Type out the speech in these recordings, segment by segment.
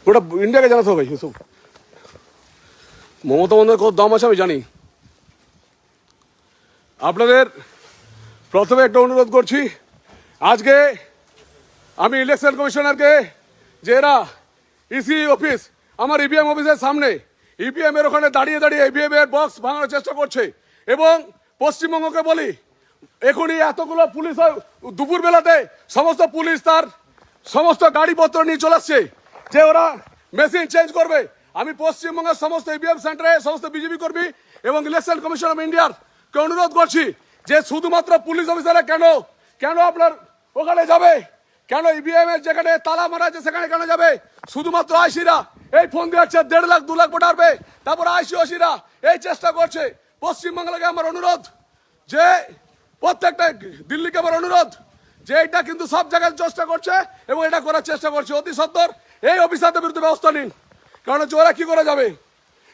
ওটা ইন্ডিয়াকে জানাতে হবে এসব। মমতা বন্দ্যোপাধ্যায়ের কত দাম আছে আমি জানি। আপনাদের প্রথমে একটা অনুরোধ করছি, আজকে আমি ইলেকশন কমিশনারকে, যে এরা ইসি অফিস আমার ইভিএম অফিসের সামনে ইভিএম এর ওখানে দাঁড়িয়ে দাঁড়িয়ে ইভিএম এর বক্স ভাঙানোর চেষ্টা করছে, এবং পশ্চিমবঙ্গকে বলি এখনই এতগুলো পুলিশ দুপুরবেলাতে সমস্ত পুলিশ তার সমস্ত গাড়িপত্র নিয়ে চলে আসছে যে ওরা মেশিন চেঞ্জ করবে। আমি পশ্চিমবঙ্গের সমস্ত ইভিএম সেন্টারে সমস্ত বিজেপি কর্মী এবং ইলেকশন কমিশন অফ ইন্ডিয়ার কে অনুরোধ করছি যে শুধুমাত্র পুলিশ অফিসাররা কেন আপনার ওখানে যাবে, কেন ইভিএম এর যেখানে তালা মারা আছে সেখানে কেন যাবে? শুধুমাত্র আইসিরা এই ফোন দিয়ে হচ্ছে 1.5 লাখ 2 লাখ ভোট আসবে, তারপর আইসিওসিরা এই চেষ্টা করছে। পশ্চিমবাংলাকে আমার অনুরোধ যে প্রত্যেকটা দিল্লিকে আমার অনুরোধ যে এটা কিন্তু সব জায়গায় চেষ্টা করছে এবং এটা করার চেষ্টা করছে। অতি সত্বর এই অফিসারদের বিরুদ্ধে ব্যবস্থা নিন, কারণ ওরা কি করে যাবে।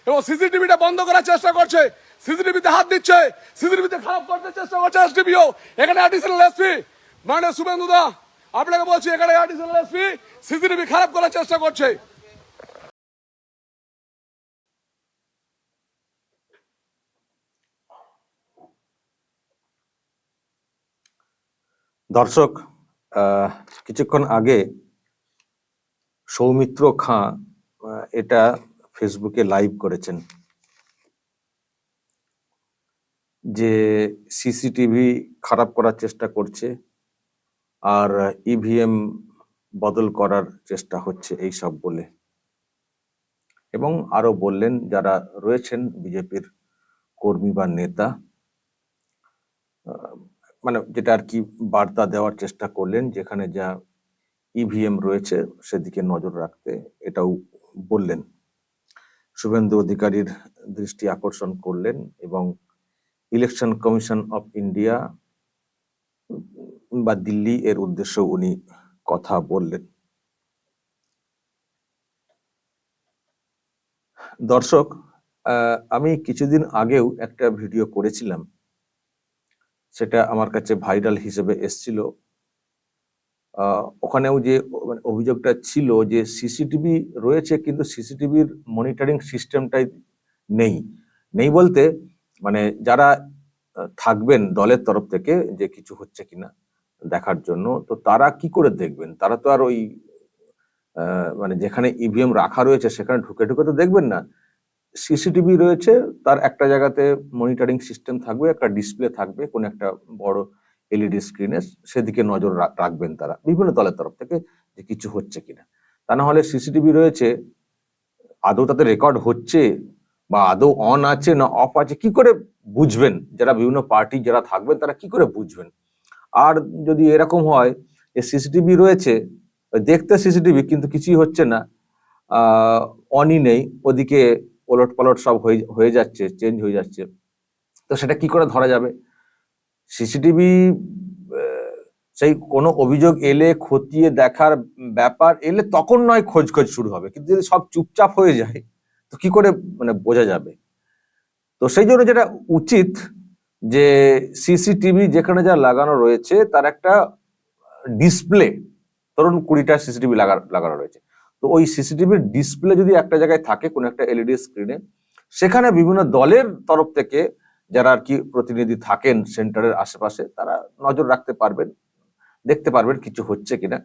এবং সিসিটিভিটা বন্ধ করার চেষ্টা করছে, সিসিটিভিতে হাত দিচ্ছে, সিসিটিভিতে খারাপ করতে চেষ্টা করছে এসডিপিও। এখানে অ্যাডিশনাল এসপি মানে শুভেন্দুদা আপনাকে বলছি, এখানে অ্যাডিশনাল এসপি সিসিটিভি খারাপ করার চেষ্টা করছে। দর্শক, কিছুক্ষণ আগে সৌমিত্র খাঁ এটা ফেসবুকে লাইভ করেছেন যে সিসিটিভি খারাপ করার চেষ্টা করছে আর ইভিএম বদল করার চেষ্টা হচ্ছে এই সব বলে, এবং আরো বললেন যারা রয়েছেন বিজেপির কর্মী বা নেতা, মানে যেটা আর কি বার্তা দেওয়ার চেষ্টা করলেন, যেখানে যা ইভিএম রয়েছে সেদিকে নজর রাখতে এটাও বললেন। শুভেন্দু অধিকারীর দৃষ্টি আকর্ষণ করলেন এবং ইলেকশন কমিশন অফ ইন্ডিয়া বা দিল্লি এর উদ্দেশ্যে উনি কথা বললেন। দর্শক, আমি কিছুদিন আগেও একটা ভিডিও করেছিলাম, সেটা আমার কাছে ভাইরাল হিসেবে এসছিল। ওখানেও যে অভিযোগটা ছিল যে সিসিটিভি রয়েছে কিন্তু সিসিটিভির মনিটরিং সিস্টেমটাই নেই বলতে মানে যারা থাকবেন দলের তরফ থেকে যে কিছু হচ্ছে কিনা দেখার জন্য, তো তারা কি করে দেখবেন? তারা তো আর ওই মানে যেখানে ইভিএম রাখা রয়েছে সেখানে ঢুকে ঢুকে তো দেখবেন না। সিসিটিভি রয়েছে, তার একটা জায়গাতে মনিটরিং সিস্টেম থাকবে, একটা ডিসপ্লে থাকবে কোন একটা বড় এলইডি স্ক্রিনে, সেদিকে নজর রাখবেন তারা বিভিন্ন দলের তরফ থেকে যে কিছু হচ্ছে কিনা। তা না হলে সিসিটিভি রয়েছে, আদৌ তাতে রেকর্ড হচ্ছে বা আদৌ অন আছে না অফ আছে কি করে বুঝবেন? যারা বিভিন্ন পার্টি যারা থাকবেন তারা কি করে বুঝবেন? আর যদি এরকম হয় যে সিসিটিভি রয়েছে, দেখতে সিসিটিভি কিন্তু কিছুই হচ্ছে না, অনই নেই, ওদিকে ওলট পালট সব হয়ে যাচ্ছে, চেঞ্জ হয়ে যাচ্ছে, তো সেটা কি করে ধরা যাবে? সিসিটিভি সেই কোনো অভিযোগ এলে খতিয়ে দেখার ব্যাপার এলে তখন নয় খোঁজ শুরু হবে, কিন্তু যদি সব চুপচাপ হয়ে যায় তো কি করে মানে বোঝা যাবে? তো সেই জন্য যেটা উচিত যে সিসিটিভি যেখানে যা লাগানো রয়েছে তার একটা ডিসপ্লে, ধরুন 20টা সিসিটিভি লাগানো রয়েছে, তো ওই সিসিটিভির ডিসপ্লে যদি একটা জায়গায় থাকে কোন একটা এলইডি স্ক্রিনে, সেখানে বিভিন্ন দলের তরফ থেকে যারা আর কি প্রতিনিধি থাকেন সেন্টারের আশেপাশে তারা নজর রাখতে পারবেন, দেখতে পারবেন কিছু হচ্ছে কিনা।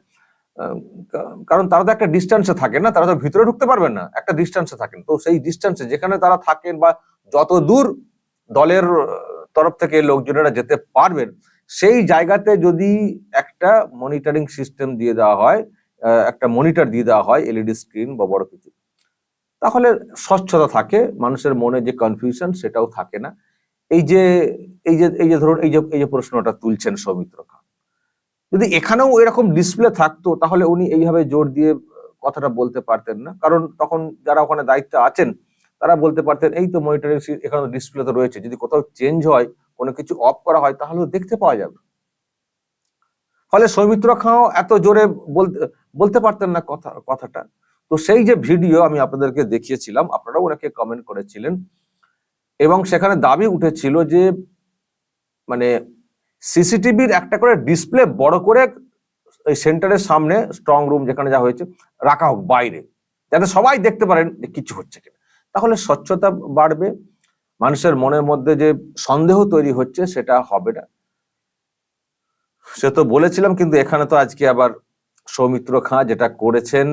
কারণ তারা তো একটা ডিস্টেন্সে থাকেন না, তারা তো ভিতরে ঢুকতে পারবেন না, একটা ডিস্টেন্সে থাকেন, তো সেই ডিস্টেন্সে যেখানে তারা থাকেন বা যত দূর দলের তরফ থেকে লোকজনেরা যেতে পারবেন সেই জায়গাতে যদি একটা মনিটরিং সিস্টেম দিয়ে দেওয়া হয়, একটা মনিটর দিয়ে দেওয়া হয় এলইডি স্ক্রিন বা বড় কিছু, তাহলে স্বচ্ছতা থাকে, মানুষের মনে যে কনফিউশন সেটাও থাকে না। এই যে ধরুন এই যে প্রশ্নটা তুলছেন সৌমিত্র খাঁ, যদি এখানেও এরকম ডিসপ্লে থাকতো তাহলে উনি এইভাবে জোর দিয়ে কথাটা বলতে পারতেন না, কারণ তখন যারা ওখানে দায়িত্বে আছেন তারা বলতে পারতেন এই তো মনিটরিং এখানে ডিসপ্লে তো রয়েছে, যদি কোথাও চেঞ্জ হয় কোনো কিছু অফ করা হয় তাহলেও দেখতে পাওয়া যাবে। ফলে সৌমিত্র খাঁ এত জোরে বলতে পারতেন না কথাটা। তো সেই যে ভিডিও আমি আপনাদেরকে দেখিয়েছিলাম, আপনারাও ওনাকে কমেন্ট করেছিলেন, এবং সেখানে দাবি উঠেছিল যে মানে সিসিটিভির একটা করে ডিসপ্লে বড় করে এই সেন্টারের সামনে স্ট্রং রুম যেখানে যা হয়েছে রাখা হোক বাইরে, যাতে সবাই দেখতে পারেন যে কিছু হচ্ছে কিনা। তাহলে স্বচ্ছতা বাড়বে, মানুষের মনের মধ্যে যে সন্দেহ তৈরি হচ্ছে সেটা হবে না। সে তো বলেছিলাম, কিন্তু এখানে তো আজকে আবার সৌমিত্র খাঁ যেটা করেছেন,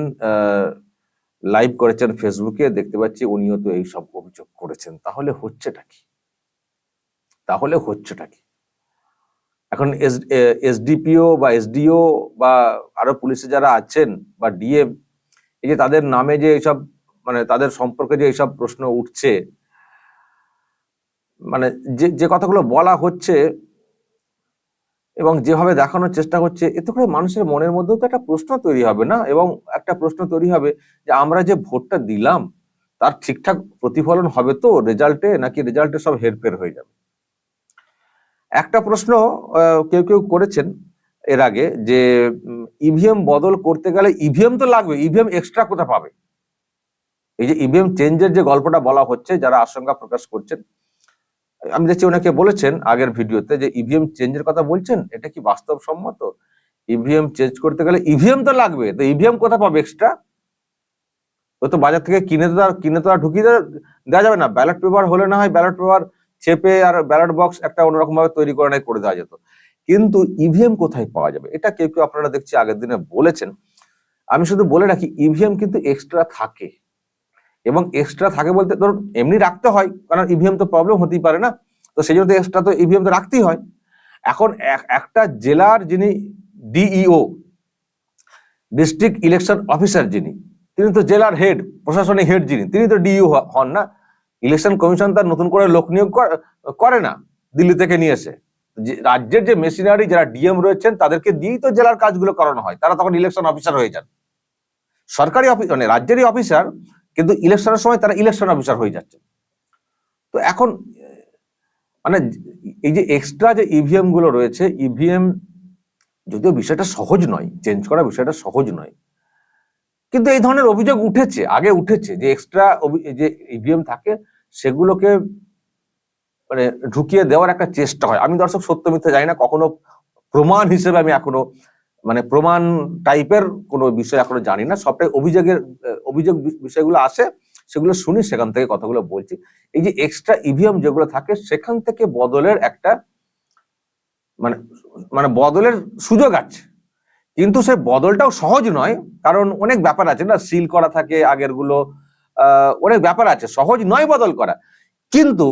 লাইভ করেছেন ফেসবুকে, দেখতে পাচ্ছি উনিও তো এইসব অভিযোগ করেছেন। তাহলে হচ্ছেটা কি? এখন এসডিপিও বা এসডিও বা আরো পুলিশে যারা আছেন বা ডিএম, এই যে তাদের নামে যে এইসব, মানে তাদের সম্পর্কে যে এইসব প্রশ্ন উঠছে, মানে যে যে কথাগুলো বলা হচ্ছে এবং যেভাবে দেখানোর চেষ্টা হচ্ছে, এতে করে মানুষের মনের মধ্যেও তো একটা প্রশ্ন তৈরি হবে না, এবং একটা প্রশ্ন তৈরি হবে যে আমরা যে ভোটটা দিলাম তার ঠিকঠাক প্রতিফলন হবে তো রেজাল্টে, নাকি রেজাল্টে সব হেরফের হয়ে যাবে। একটা প্রশ্ন কেউ কেউ করেছেন এর আগে যে ইভিএম বদল করতে গেলে ইভিএম তো লাগবে, ইভিএম এক্সট্রা কোথা পাবে? এই যে ইভিএম চেঞ্জের যে গল্পটা বলা হচ্ছে, যারা আশঙ্কা প্রকাশ করছেন, আমি দেখছি ওনাকে বলেছেন আগের ভিডিওতে যে ইভিএম চেঞ্জের কথা বলছেন, এটা কি বাস্তবসম্মত? ইভিএম চেঞ্জ করতে গেলে ইভিএম তো লাগবে, তো ইভিএম কোথা পাবে এক্সট্রা? ও তো বাজার থেকে কিনে তো আর ঢুকিয়ে দেওয়া যাবে না। ব্যালট পেপার হলে না হয় ব্যালট পেপার চেপে আর ব্যালট বক্স একটা অন্যরকম ভাবে তৈরি করে দেওয়া যেত, কিন্তু ইভিএম কোথায় পাওয়া যাবে? এটা কেউ কেউ আপনারা দেখছি আগের দিনে বলেছেন। আমি শুধু বলে রাখি, ইভিএম কিন্তু এক্সট্রা থাকে, এবং এক্সট্রা থাকে বলতে ধরুন এমনি রাখতে হয়, কারণ ইভিএম তো প্রবলেম হতেই পারে না, তো সেই জন্য এক্সট্রা তো ইভিএম তো রাখতেই হয়। এখন একটা জেলার যিনি ডিইও, ডিস্ট্রিক্ট ইলেকশন অফিসার, তিনি তো জেলার হেড, প্রশাসনিক হেড যিনি, তিনি তো ডিইও হন না। ইলেকশন কমিশন তার নতুন করে লোক নিয়োগ করে না দিল্লি থেকে নিয়ে এসে। রাজ্যের যে মেশিনারি যারা ডিএম রয়েছেন তাদেরকে দিয়েই তো জেলার কাজগুলো করানো হয়, তারা তখন ইলেকশন অফিসার হয়ে যান। সরকারি মানে রাজ্যেরই অফিসার, কিন্তু ইলেকশনের সময় তারা ইলেকশন অফিসার হয়ে যাচ্ছে। তো এখন মানে এই যে এক্সট্রা যে ইভিএম গুলো রয়েছে, ইভিএম যদিও বিষয়টা সহজ নয়, চেঞ্জ করা বিষয়টা সহজ নয়, কিন্তু এই ধরনের অভিযোগ আগে উঠেছে যে এক্সট্রা যে ইভিএম থাকে সেগুলোকে মানে ঢুকিয়ে দেওয়ার একটা চেষ্টা হয়। আমি দর্শক সত্য মিথ্যা জানি না, কখনো প্রমাণ হিসেবে আমি এখনো মানে প্রমাণ টাইপের কোনো বিষয় এখনো জানি না, সবটাই অভিযোগ বিষয়গুলো আসে, সেগুলো শুনি, সেখান থেকে কথাগুলো বলছি। এই যে এক্সট্রা ইভিএম যেগুলো থাকে সেখান থেকে বদলের একটা মানে বদলের সুযোগ আছে, কিন্তু সেই বদলটাও সহজ নয়, কারণ অনেক ব্যাপার আছে না, সিল করা থাকে আগের গুলো, অনেক ব্যাপার আছে, সহজ নয় বদল করা। কিন্তু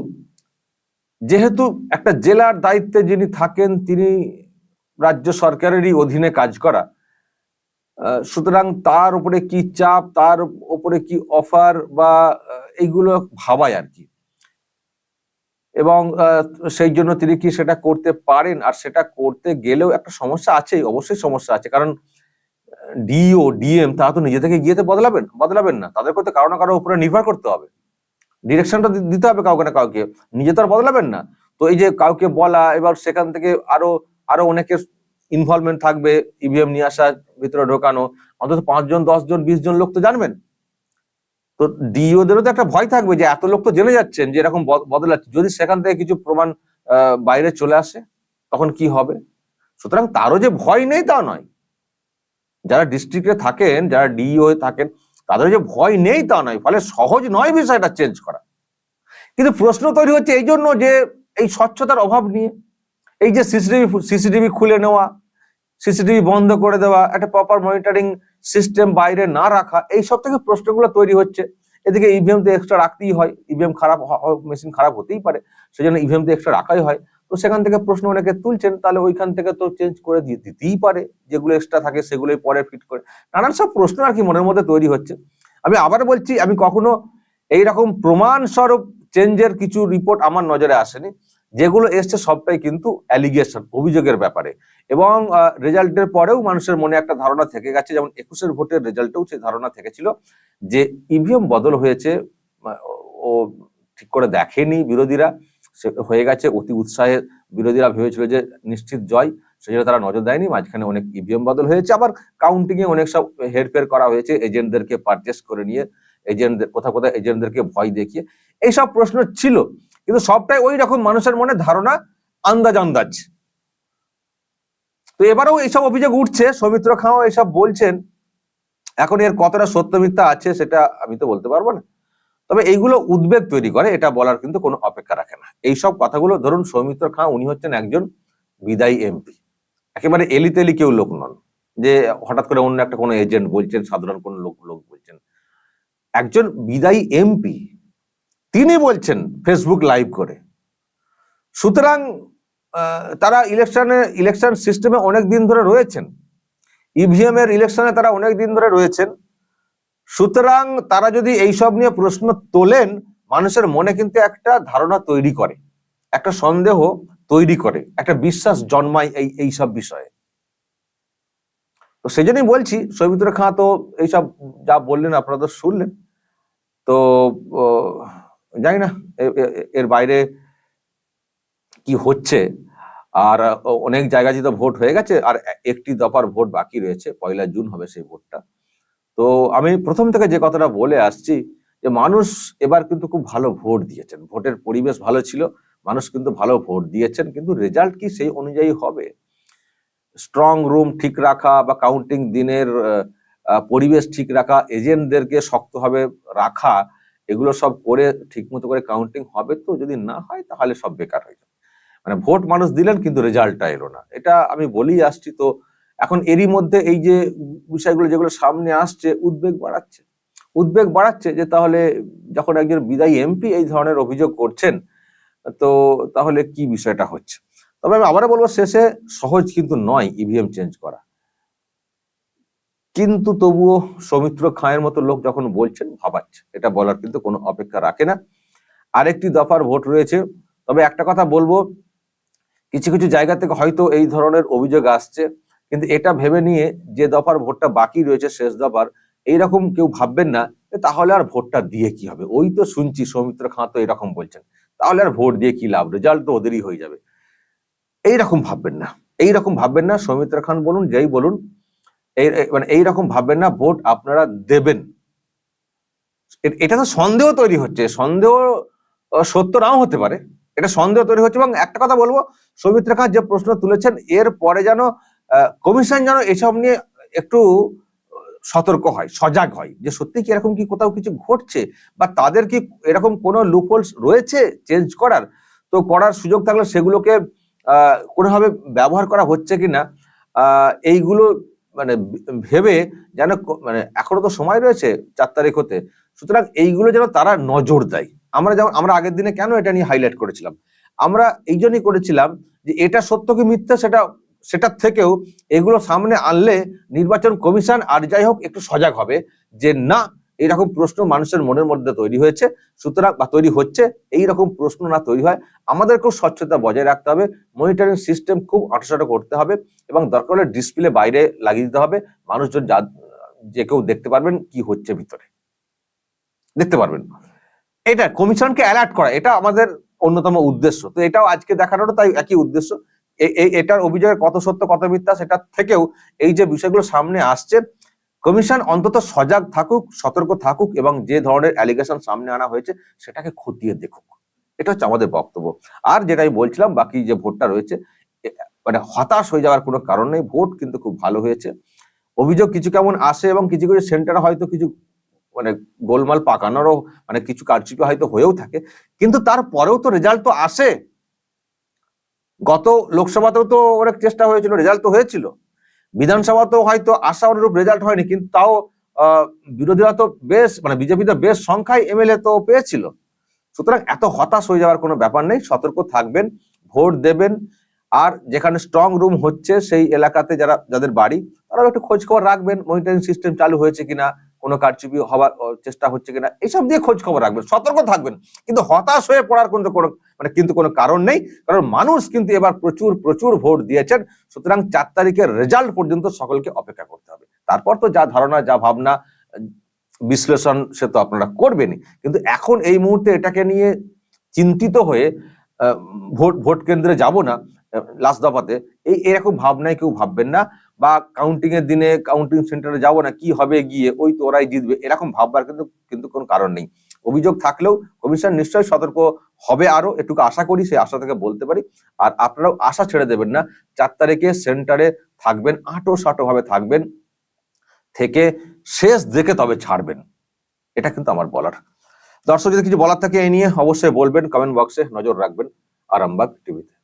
যেহেতু একটা জেলার দায়িত্বে যিনি থাকেন তিনি রাজ্য সরকারেরই অধীনে কাজ করা, সুতরাং তার উপরে কি চাপ, তার উপরে কি অফার বা এইগুলো ভাবায় আর কি, এবং সেই জন্য তিনি কি সেটা করতে পারেন, আর সেটা করতে গেলেও একটা সমস্যা আছে, অবশ্যই সমস্যা আছে, কারণ ডিও ডিএম তারা তো নিজে থেকে গিয়ে তো বদলাবেন না, তাদেরকে তো কারো না কারো উপরে নির্ভর করতে হবে, ডিরেকশনটা দিতে হবে কাউকে না কাউকে, নিজে তো আর বদলাবেন না। তো এই যে কাউকে বলা, এবার সেখান থেকে আরো অনেকের ইনভলভমেন্ট থাকবে, ইভিএম নিয়ে আসা, ভিতরে ঢোকানো, অন্তত 5 জন 10 জন 20 জন লোক তো জানবেন। তো ডিওদেরও তো একটা ভয় থাকবে যে এত লোক তো জেনে যাচ্ছেন যে এরকম বদলাচ্ছে, যদি সেখান থেকে কিছু প্রমাণ বাইরে চলে আসে তখন কি হবে? সুতরাং তারও যে ভয় নেই তা নয়, যারা ডিস্ট্রিক্টে থাকেন, যারা ডিইও থাকেন, তাদের যে ভয় নেই তা নয়, ফলে সহজ নয় বিষয়টা চেঞ্জ করা। কিন্তু প্রশ্ন তৈরি হচ্ছে এই জন্য যে এই স্বচ্ছতার অভাব নিয়ে, এই যে সিসিটিভি খুলে নেওয়া, সিসিটিভি বন্ধ করে দেওয়া, একটা প্রপার মনিটরিং সিস্টেম বাইরে না রাখা, এই সব থেকে প্রশ্নগুলো তৈরি হচ্ছে। এদিকে ইভিএম তো এক্সট্রা রাখতেই হয়, ইভিএম খারাপ, মেশিন খারাপ হতেই পারে, সেজন্য ইভিএম তো এক্সট্রা রাখাই হয়। তো সেখান থেকে প্রশ্ন অনেকে তুলছেন, তাহলে ওইখান থেকে তো চেঞ্জ করে দিতেই পারে, যেগুলো এক্সট্রা থাকে সেগুলোই পরে ফিট করে, নানান সব প্রশ্ন আর কি মনের মধ্যে তৈরি হচ্ছে। আমি আবার বলছি, আমি কখনো এইরকম প্রমাণ স্বরূপ চেঞ্জের কিছু রিপোর্ট আমার নজরে আসেনি, যেগুলো এসছে সবটাই কিন্তু অ্যালিগেশন, অভিযোগের ব্যাপারে, এবং রেজাল্টের পরেও মানুষের মনে একটা ধারণা থেকে গেছে, যেমন 21-এর ভোটের রেজাল্টেও সেই ধারণা থেকেছিল যে ইভিএম বদল হয়েছে, ও ঠিক করে দেখেনি বিরোধীরা, হয়ে গেছে অতি উৎসাহে, বিরোধীরা ভেবেছিল যে নিশ্চিত জয়, সেই জন্য তারা নজর দেয়নি, মাঝখানে অনেক ইভিএম বদল হয়েছে, আবার কাউন্টিং এ অনেক সব হেরফের করা হয়েছে, এজেন্টদেরকে পারচেস করে নিয়ে, এজেন্টদের কোথাও এজেন্টদেরকে ভয় দেখিয়ে, এইসব প্রশ্ন ছিল, কিন্তু সবটাই ওই রকম মানুষের মনে ধারণা, আন্দাজ। তো এবারেও এইসব অভিযোগ উঠছে, সৌমিত্র খাঁও এইসব বলছেন এখন এর কতটা সত্য মিথ্যা আছে সেটা আমি তো বলতে পারবো না, তবে এইগুলো উদ্বেগ তৈরি করে, এটা বলার কিন্তু কোনো অপেক্ষা রাখে না। এইসব কথাগুলো, ধরুন সৌমিত্র খাঁ উনি হচ্ছেন একজন বিদায়ী এমপি, একেবারে এলিতেলি কেউ লোক নন যে হঠাৎ করে অন্য একটা কোনো এজেন্ট বলছেন, সাধারণ কোনো লোক লোক বলছেন। একজন বিদায়ী এমপি তিনি বলছেন ফেসবুক লাইভ করে। সুতরাং তারা ইলেকশন সিস্টেমে অনেক দিন ধরে রয়েছেন, ইভিএম এর ইলেকশনে তারা অনেক দিন ধরে রয়েছেন। সুতরাং তারা যদি এইসব নিয়ে প্রশ্ন তোলেন, মানুষের মনে কিন্তু একটা ধারণা তৈরি করে, একটা সন্দেহ তৈরি করে, একটা বিশ্বাস জন্মায় এইসব বিষয়ে। তো সেই জন্যই বলছি, সৌমিত্র খাঁ তো এইসব যা বললেন আপনারা তো শুনলেন। তো জানি না এর বাইরে কি হচ্ছে। আর অনেক জায়গায় তো ভোট হয়ে গেছে, আর একটি দফার ভোট বাকি রয়েছে, 1 জুন হবে সেই ভোটটা। তো আমি প্রথম থেকে যে কথাটা বলে আসছি যে মানুষ এবার কিন্তু খুব ভালো ভোট দিয়েছেন, ভোটের পরিবেশ ভালো ছিল, মানুষ কিন্তু ভালো ভোট দিয়েছেন, কিন্তু রেজাল্ট কি সেই অনুযায়ী হবে? স্ট্রং রুম ঠিক রাখা বা কাউন্টিং দিনের পরিবেশ ঠিক রাখা, এজেন্টদেরকে শক্তভাবে রাখা, এগুলো সব করে ঠিক মতো করে কাউন্টিং হবে তো? যদি না হয় তাহলে সব বেকার হয়ে যাবে। মানে ভোট মানুষ দিলেন কিন্তু রেজাল্টটা এলো না, এটা আমি বলেই আসছি। তো এখন এরই মধ্যে এই যে বিষয়গুলো যেগুলো সামনে আসছে, উদ্বেগ বাড়াচ্ছে যে তাহলে যখন একজন বিদায়ী এমপি এই ধরনের অভিযোগ করছেন, তো তাহলে কি বিষয়টা হচ্ছে। তবে আমি আবারও বলবো, শেষে সহজ কিন্তু নয় ইভিএম চেঞ্জ করা, কিন্তু তবুও সৌমিত্র খাঁয়ের মতো লোক যখন বলছেন, ভাবাচ্ছে, এটা বলার কিন্তু কোনো অপেক্ষা রাখে না। আরেকটি দফার ভোট রয়েছে, তবে একটা কথা বলবো, কিছু কিছু জায়গা থেকে হয়তো এই ধরনের অভিযোগ আসছে, কিন্তু এটা ভেবে নিয়ে যে দফার ভোটটা বাকি রয়েছে, শেষ দফার, এইরকম কেউ ভাববেন না তাহলে আর ভোটটা দিয়ে কি হবে। ওই তো শুনছি সৌমিত্র খাঁ তো এরকম বলছেন, তাহলে আর ভোট দিয়ে কি লাভ, রেজাল্ট তো ওদেরই হয়ে যাবে। এইরকম ভাববেন না সৌমিত্র খান বলুন, যেই বলুন, মানে এইরকম ভাববেন না, ভোট আপনারা দেবেন। এটা তো সন্দেহ তৈরি হচ্ছে, সন্দেহ সত্য নাও হতে পারে, এটা সন্দেহ তৈরি হচ্ছে। এবং একটা কথা বলবো, সৌমিত্র খান যে প্রশ্ন তুলেছেন, এর পরে যেন কমিশন যেন এসব নিয়ে একটু সতর্ক হয়, সজাগ হয়, যে সত্যি কি এরকম কি কোথাও কিছু ঘটছে, বা তাদের কি এরকম কোনো লুপহোলস রয়েছে চেঞ্জ করার, তো করার সুযোগ থাকলে সেগুলোকে কোনোভাবে ব্যবহার করা হচ্ছে কিনা, এইগুলো মানে ভেবে যেন, মানে এখনো তো সময় রয়েছে 4 তারিখ হতে, সুতরাং এইগুলো যেন তারা নজর দেয়। আমরা আগের দিনে কেন এটা নিয়ে হাইলাইট করেছিলাম, আমরা এই জন্যই করেছিলাম যে এটা সত্য কি মিথ্যা সেটার থেকেও এগুলো সামনে আনলে নির্বাচন কমিশন আর যাই হোক একটু সজাগ হবে, যে না, এইরকম প্রশ্ন মানুষের মনের মধ্যে তৈরি হয়েছে, সুতরাং বা তৈরি হচ্ছে, এইরকম প্রশ্ন না তৈরি হয়। আমাদেরকেও স্বচ্ছতা বজায় রাখতে হবে, মনিটরিং সিস্টেম খুব অটোসাটো করতে হবে, এবং দরকার হলে ডিসপ্লে বাইরে লাগিয়ে দিতে হবে, মানুষজন যে কেউ দেখতে পারবেন কি হচ্ছে ভিতরে, দেখতে পারবেন। এটা কমিশনকে অ্যালার্ট করা, এটা আমাদের অন্যতম উদ্দেশ্য। তো এটাও আজকে দেখানোরও তাই একই উদ্দেশ্য। এটার অভিযোগের কত সত্য কত মিথ্যা সেটার থেকেও এই যে বিষয়গুলো সামনে আসছে, কমিশন অন্তত সজাগ থাকুক, সতর্ক থাকুক, এবং যে ধরনের অ্যালিগেশন সামনে আনা হয়েছে সেটাকে খতিয়ে দেখুক, এটা হচ্ছে আমাদের বক্তব্য। আর যেটাই বলছিলাম, বাকি যে ভোটটা রয়েছে, মানে হতাশ হয়ে যাওয়ার কোনো কারণ নেই, ভোট কিন্তু খুব ভালো হয়েছে। অভিযোগ কিছু কেমন আসে, এবং কিছু কিছু সেন্টারে হয়তো কিছু মানে গোলমাল পাকানোরও মানে কিছু কারচুপি হয়তো হয়েও থাকে, কিন্তু তারপরেও তো রেজাল্ট তো আসে। গত লোকসভাতেও তো অনেক চেষ্টা হয়েছিল, রেজাল্ট তো হয়েছিল। বিধানসভাতেও হয়তো আশা অনুরূপ রেজাল্ট হয়নি, কিন্তু তাও বিরোধীরা তো বেশ, মানে বিজেপি তো বেশ সংখ্যায় এমএলএ তো পেয়েছিল। সুতরাং এত হতাশ হয়ে যাওয়ার কোনো ব্যাপার নেই, সতর্ক থাকবেন, ভোট দেবেন। আর যেখানে স্ট্রং রুম হচ্ছে সেই এলাকাতে যাদের বাড়ি, তারাও একটু খোঁজ খবর রাখবেন, মনিটরিং সিস্টেম চালু হয়েছে কিনা, কোনো কারচুপি হওয়ার চেষ্টা হচ্ছে কিনা, এইসব দিয়ে খোঁজ খবর রাখবেন, সতর্ক থাকবেন। কিন্তু হতাশ হয়ে পড়ার কোনো কারণ নেই, কারণ মানুষ কিন্তু এবার প্রচুর প্রচুর ভোট দিয়েছেন। সুতরাং 4 তারিখের রেজাল্ট পর্যন্ত সকলকে অপেক্ষা করতে হবে, তারপর তো যা ধারণা যা ভাবনা বিশ্লেষণ সে তো আপনারা করবেনই। কিন্তু এখন এই মুহূর্তে এটাকে নিয়ে চিন্তিত হয়ে ভোট কেন্দ্রে যাব না, লাস্ট দফাতে, এরকম ভাবনায় কেউ ভাববেন না, বা কাউন্টিং এর দিনে কাউন্টিং সেন্টারে যাব না, কি হবে গিয়ে, ওই তো ওরাই জিতবে, এরকম ভাববার কিন্তু কোনো কারণ নেই। অভিযোগ থাকলেও কমিশন নিশ্চয়ই সতর্ক হবে, আরো এটুকু আশা করি, সেই আশা থেকে বলতে পারি। আর আপনারাও আশা ছেড়ে দেবেন না, 4 তারিখে সেন্টারে থাকবেন, আঁটো সাঁটো ভাবে থাকবেন, থেকে শেষ দেখে তবে ছাড়বেন, এটা কিন্তু আমার বলার। দর্শক যদি কিছু বলার থাকে এই নিয়ে অবশ্যই বলবেন, কমেন্ট বক্সে নজর রাখবেন আরামবাগ টিভিতে।